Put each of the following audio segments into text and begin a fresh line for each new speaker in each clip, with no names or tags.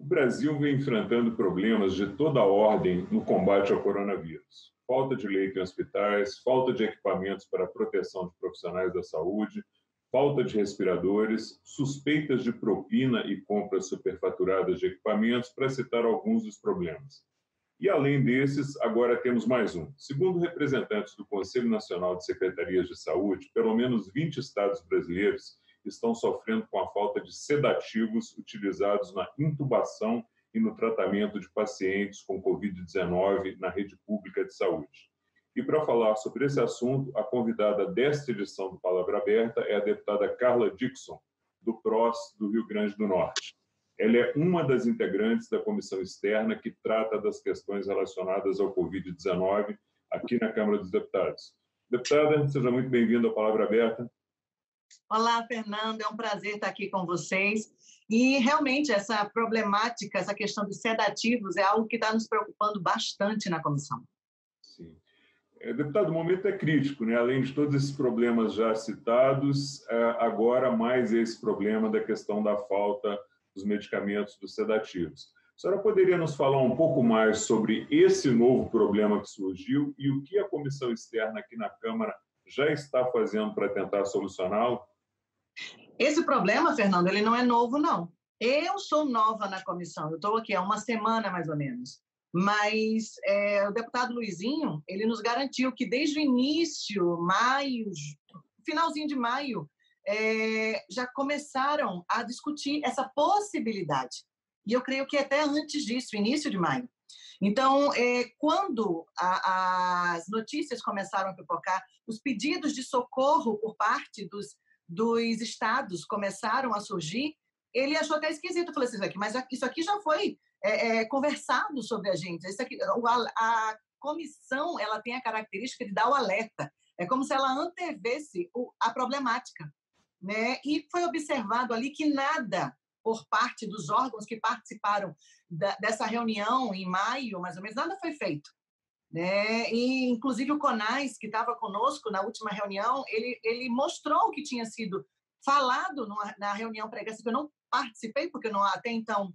Brasil vem enfrentando problemas de toda a ordem no combate ao coronavírus. Falta de leito em hospitais, falta de equipamentos para a proteção de profissionais da saúde, falta de respiradores, suspeitas de propina e compras superfaturadas de equipamentos, para citar alguns dos problemas. E, além desses, agora temos mais um. Segundo representantes do Conselho Nacional de Secretarias de Saúde, pelo menos 20 estados brasileiros estão sofrendo com a falta de sedativos utilizados na intubação e no tratamento de pacientes com Covid-19 na rede pública de saúde. E para falar sobre esse assunto, a convidada desta edição do Palavra Aberta é a deputada Carla Dickson, do PROS do Rio Grande do Norte. Ela é uma das integrantes da comissão externa que trata das questões relacionadas ao Covid-19 aqui na Câmara dos Deputados. Deputada, seja muito bem-vinda ao Palavra Aberta.
Olá, Fernando, é um prazer estar aqui com vocês. E, realmente, essa problemática, essa questão dos sedativos é algo que está nos preocupando bastante na comissão.
Sim. Deputado, o momento é crítico, né? Além de todos esses problemas já citados, agora mais esse problema da questão da falta dos medicamentos dos sedativos. A senhora poderia nos falar um pouco mais sobre esse novo problema que surgiu e o que a comissão externa aqui na Câmara já está fazendo para tentar solucioná-lo?
Esse problema, Fernando, ele não é novo, não. Eu sou nova na comissão, eu estou aqui há uma semana, mais ou menos. Mas o deputado Luizinho, ele nos garantiu que desde o início, maio, finalzinho de maio, já começaram a discutir essa possibilidade. E eu creio que até antes disso, início de maio. Então, quando as notícias começaram a pipocar, os pedidos de socorro por parte dos estados começaram a surgir, ele achou até esquisito. Eu falei assim, mas isso aqui já foi conversado sobre a gente. Isso aqui, a comissão, ela tem a característica de dar o alerta. É como se ela antevesse a problemática, né? E foi observado ali que nada por parte dos órgãos que participaram dessa reunião em maio, mais ou menos, nada foi feito, né? E, inclusive, o CONAS, que estava conosco na última reunião, ele mostrou o que tinha sido falado na reunião pregressa, que eu não participei, porque até então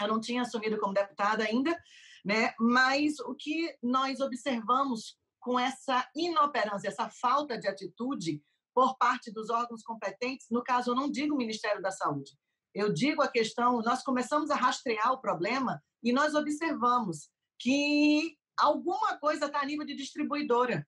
eu não tinha assumido como deputada ainda, né? Mas o que nós observamos com essa inoperância, essa falta de atitude por parte dos órgãos competentes, no caso, eu não digo o Ministério da Saúde, eu digo a questão, nós começamos a rastrear o problema e nós observamos que alguma coisa está a nível de distribuidora,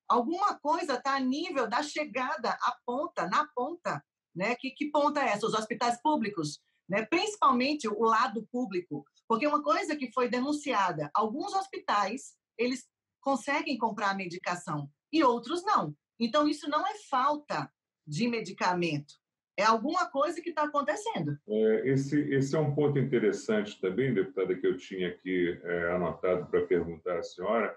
alguma coisa está a nível da chegada à ponta, na ponta, né? Que ponta é essa? Os hospitais públicos, né? Principalmente o lado público, porque uma coisa que foi denunciada, alguns hospitais, eles conseguem comprar a medicação e outros não. Então, isso não é falta de medicamento, é alguma coisa que está acontecendo.
Esse é um ponto interessante também, deputada, que eu tinha aqui anotado para perguntar à senhora.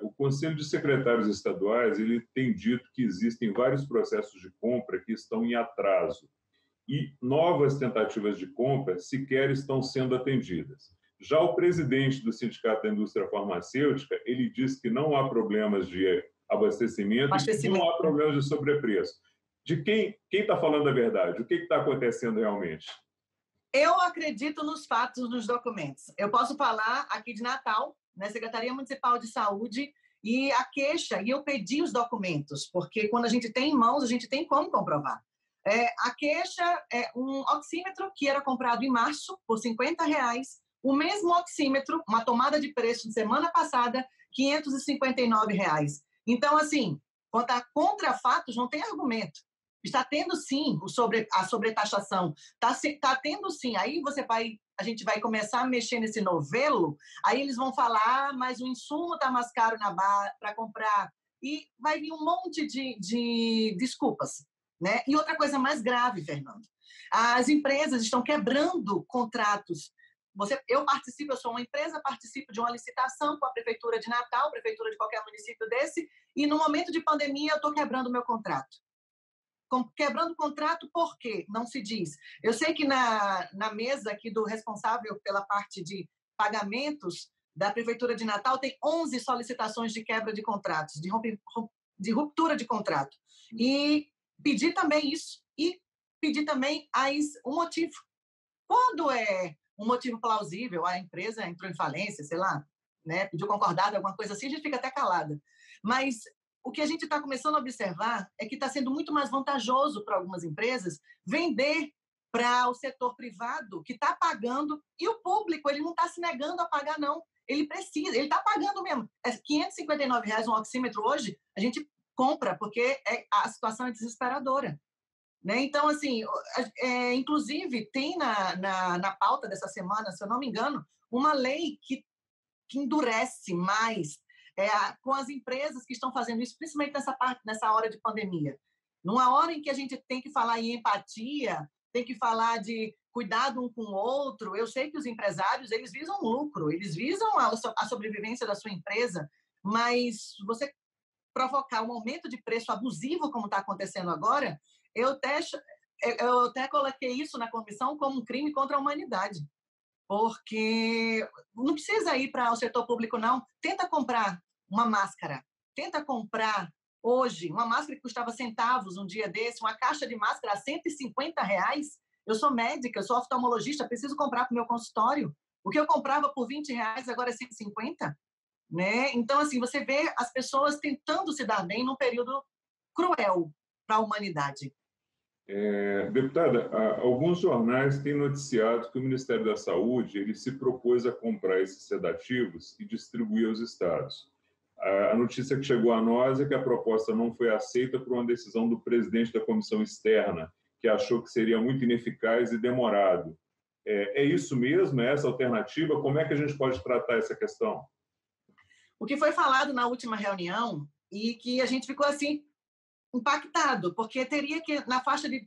O Conselho de Secretários Estaduais ele tem dito que existem vários processos de compra que estão em atraso e novas tentativas de compra sequer estão sendo atendidas. Já o presidente do Sindicato da Indústria Farmacêutica, ele diz que não há problemas de abastecimento e que não há problemas de sobrepreço. De quem está falando a verdade? O que está acontecendo realmente?
Eu acredito nos fatos, nos documentos. Eu posso falar aqui de Natal, na Secretaria Municipal de Saúde, e a queixa, e eu pedi os documentos, porque quando a gente tem em mãos, a gente tem como comprovar. A queixa é um oxímetro que era comprado em março por R$50, o mesmo oxímetro, uma tomada de preço de semana passada, R$559. Então, assim, quanto a contrafatos, não tem argumento. Está tendo, sim, a sobretaxação. Está tendo, sim. Aí a gente vai começar a mexer nesse novelo, aí eles vão falar, mas o insumo está mais caro para comprar. E vai vir um monte de desculpas, né? E outra coisa mais grave, Fernando, as empresas estão quebrando contratos. Eu sou uma empresa, participo de uma licitação com a Prefeitura de Natal, Prefeitura de qualquer município desse, e no momento de pandemia eu estou quebrando o meu contrato. Quebrando o contrato, por quê? Não se diz. Eu sei que na mesa aqui do responsável pela parte de pagamentos da Prefeitura de Natal tem 11 solicitações de quebra de contratos, de ruptura de contrato. E pedir também isso. E pedir também o motivo. Quando é um motivo plausível, a empresa entrou em falência, sei lá, né, pediu concordado, alguma coisa assim, a gente fica até calada. Mas o que a gente está começando a observar é que está sendo muito mais vantajoso para algumas empresas vender para o setor privado, que está pagando, e o público ele não está se negando a pagar, não. Ele precisa, ele está pagando mesmo. É R$ 559 um oxímetro hoje, a gente compra, porque a situação é desesperadora. Né? Então, assim, inclusive, tem na pauta dessa semana, se eu não me engano, uma lei que endurece mais com as empresas que estão fazendo isso, principalmente nessa hora de pandemia. Numa hora em que a gente tem que falar em empatia, tem que falar de cuidado um com o outro, eu sei que os empresários, eles visam lucro, eles visam a sobrevivência da sua empresa, mas você provocar um aumento de preço abusivo, como está acontecendo agora, eu até coloquei isso na comissão como um crime contra a humanidade, porque não precisa ir para o setor público, não. Tenta comprar uma máscara, tenta comprar hoje uma máscara que custava centavos um dia desse, uma caixa de máscara a R$ 150. Eu sou médica, eu sou oftalmologista, preciso comprar para o meu consultório. O que eu comprava por R$ 20, agora é 150. Né? Então, assim, você vê as pessoas tentando se dar bem num período cruel para a humanidade.
Deputada, alguns jornais têm noticiado que o Ministério da Saúde ele se propôs a comprar esses sedativos e distribuir aos estados. A notícia que chegou a nós é que a proposta não foi aceita por uma decisão do presidente da comissão externa, que achou que seria muito ineficaz e demorado. É isso mesmo? É essa a alternativa? Como é que a gente pode tratar essa questão?
O que foi falado na última reunião e que a gente ficou assim impactado, porque teria que, na faixa de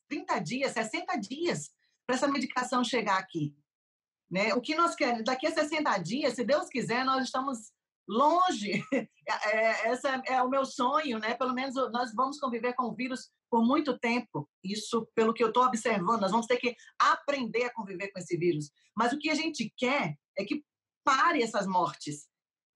30 dias, 60 dias, para essa medicação chegar aqui. Né? O que nós queremos, daqui a 60 dias, se Deus quiser, nós estamos longe. Esse é o meu sonho, né? Pelo menos nós vamos conviver com o vírus por muito tempo. Isso, pelo que eu estou observando, nós vamos ter que aprender a conviver com esse vírus. Mas o que a gente quer é que pare essas mortes.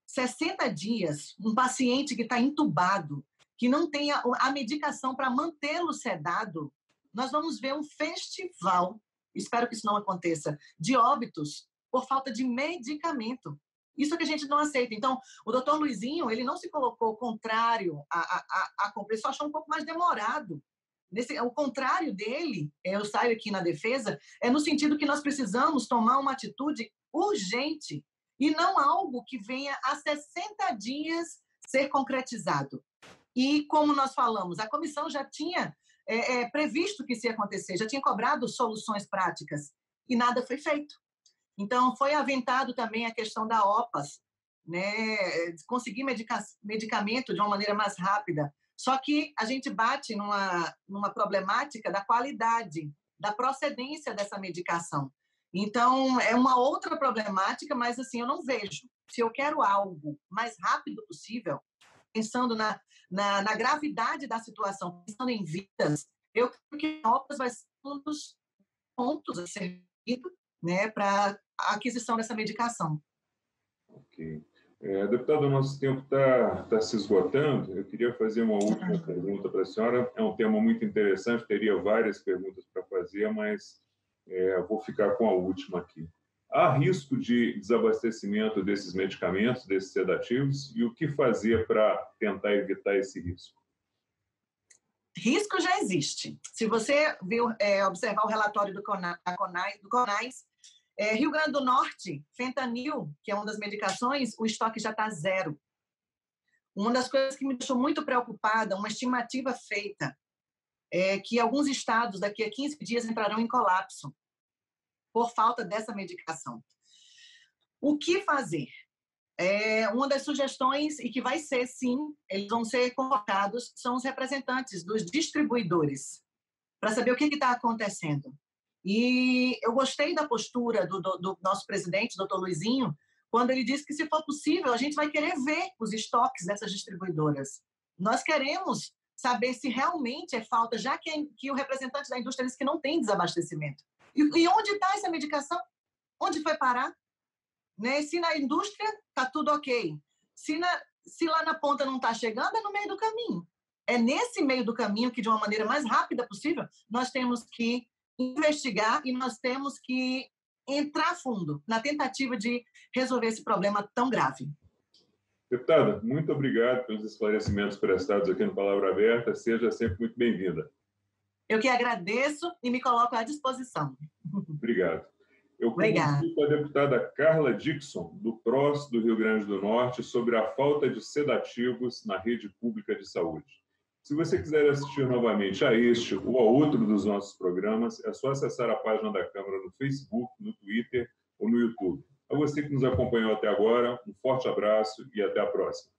60 dias, um paciente que está entubado, que não tem a medicação para mantê-lo sedado, nós vamos ver um festival, espero que isso não aconteça, de óbitos por falta de medicamento. Isso que a gente não aceita. Então, o doutor Luizinho, ele não se colocou contrário a compra, ele só achou um pouco mais demorado. O contrário dele, eu saio aqui na defesa, é no sentido que nós precisamos tomar uma atitude urgente e não algo que venha a 60 dias ser concretizado. E, como nós falamos, a comissão já tinha previsto que isso ia acontecer, já tinha cobrado soluções práticas e nada foi feito. Então, foi aventado também a questão da OPAS, né? Conseguir medicamento de uma maneira mais rápida. Só que a gente bate numa problemática da qualidade, da procedência dessa medicação. Então, é uma outra problemática, mas assim, eu não vejo. Se eu quero algo mais rápido possível, pensando na gravidade da situação, pensando em vidas, eu creio que a OPAS vai ser um dos pontos a ser feito, né, para a aquisição dessa medicação.
Ok. Deputado, o nosso tempo está se esgotando. Eu queria fazer uma última pergunta para a senhora. É um tema muito interessante, teria várias perguntas para fazer, mas vou ficar com a última aqui. Há risco de desabastecimento desses medicamentos, desses sedativos, e o que fazer para tentar evitar esse risco?
Risco já existe. Se você observar o relatório do CONAS, Rio Grande do Norte, fentanil, que é uma das medicações, o estoque já está zero. Uma das coisas que me deixou muito preocupada, uma estimativa feita, é que alguns estados daqui a 15 dias entrarão em colapso por falta dessa medicação. O que fazer? Uma das sugestões, e que vai ser, sim, eles vão ser convocados, são os representantes dos distribuidores, para saber o que está acontecendo. E eu gostei da postura do nosso presidente, doutor Luizinho, quando ele disse que, se for possível, a gente vai querer ver os estoques dessas distribuidoras. Nós queremos saber se realmente é falta, já que o representante da indústria disse que não tem desabastecimento. E onde está essa medicação? Onde foi parar? Né? Se na indústria está tudo ok. Se lá na ponta não está chegando, é no meio do caminho. É nesse meio do caminho que, de uma maneira mais rápida possível, nós temos que investigar e nós temos que entrar fundo na tentativa de resolver esse problema tão grave.
Deputada, muito obrigado pelos esclarecimentos prestados aqui no Palavra Aberta. Seja sempre muito bem-vinda.
Eu que agradeço e me coloco à disposição.
Obrigado. Eu converso com a deputada Carla Dickson, do PROS do Rio Grande do Norte, sobre a falta de sedativos na rede pública de saúde. Se você quiser assistir novamente a este ou a outro dos nossos programas, é só acessar a página da Câmara no Facebook, no Twitter ou no YouTube. A você que nos acompanhou até agora, um forte abraço e até a próxima.